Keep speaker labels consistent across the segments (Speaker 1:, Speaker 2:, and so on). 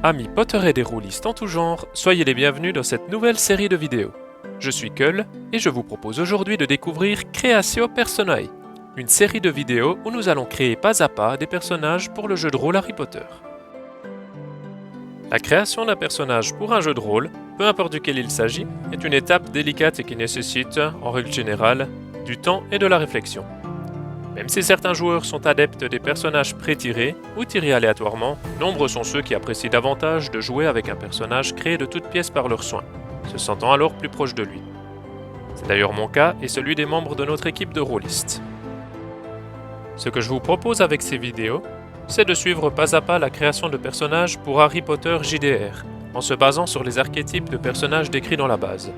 Speaker 1: Amis Potterheads et rôlistes en tout genre, soyez les bienvenus dans cette nouvelle série de vidéos. Je suis Kull et je vous propose aujourd'hui de découvrir Creatio Personae, une série de vidéos où nous allons créer pas à pas des personnages pour le jeu de rôle Harry Potter. La création d'un personnage pour un jeu de rôle, peu importe duquel il s'agit, est une étape délicate et qui nécessite, en règle générale, du temps et de la réflexion. Même si certains joueurs sont adeptes des personnages pré-tirés ou tirés aléatoirement, nombreux sont ceux qui apprécient davantage de jouer avec un personnage créé de toutes pièces par leurs soins, se sentant alors plus proche de lui. C'est d'ailleurs mon cas et celui des membres de notre équipe de rôlistes. Ce que je vous propose avec ces vidéos, c'est de suivre pas à pas la création de personnages pour Harry Potter JDR, en se basant sur les archétypes de personnages décrits dans la base.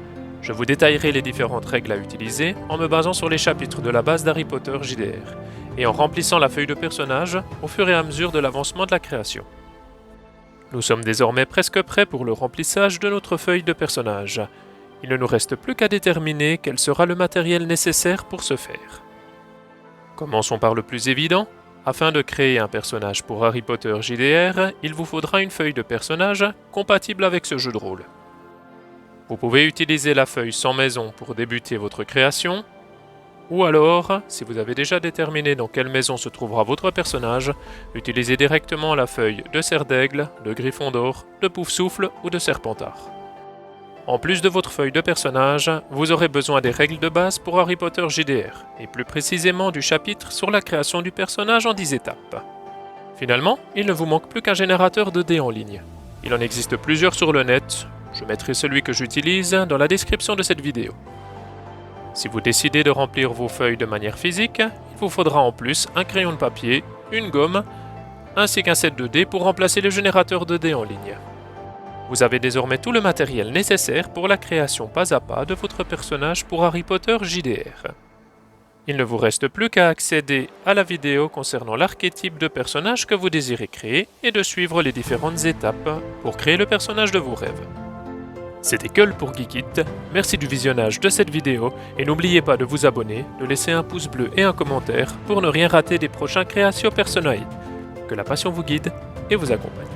Speaker 1: Je vous détaillerai les différentes règles à utiliser en me basant sur les chapitres de la base d'Harry Potter JDR, et en remplissant la feuille de personnage au fur et à mesure de l'avancement de la création. Nous sommes désormais presque prêts pour le remplissage de notre feuille de personnage. Il ne nous reste plus qu'à déterminer quel sera le matériel nécessaire pour ce faire. Commençons par le plus évident. Afin de créer un personnage pour Harry Potter JDR, il vous faudra une feuille de personnage compatible avec ce jeu de rôle. Vous pouvez utiliser la feuille sans maison pour débuter votre création, ou alors, si vous avez déjà déterminé dans quelle maison se trouvera votre personnage, utilisez directement la feuille de Cerf d'Aigle, de Gryffondor, de Poufsouffle ou de Serpentard. En plus de votre feuille de personnage, vous aurez besoin des règles de base pour Harry Potter JDR, et plus précisément du chapitre sur la création du personnage en 10 étapes. Finalement, il ne vous manque plus qu'un générateur de dés en ligne. Il en existe plusieurs sur le net, je mettrai celui que j'utilise dans la description de cette vidéo. Si vous décidez de remplir vos feuilles de manière physique, il vous faudra en plus un crayon de papier, une gomme, ainsi qu'un set de dés pour remplacer le générateur de dés en ligne. Vous avez désormais tout le matériel nécessaire pour la création pas à pas de votre personnage pour Harry Potter JDR. Il ne vous reste plus qu'à accéder à la vidéo concernant l'archétype de personnage que vous désirez créer et de suivre les différentes étapes pour créer le personnage de vos rêves. C'était Kull pour Geekit, merci du visionnage de cette vidéo et n'oubliez pas de vous abonner, de laisser un pouce bleu et un commentaire pour ne rien rater des prochains Creatio Personae. Que la passion vous guide et vous accompagne.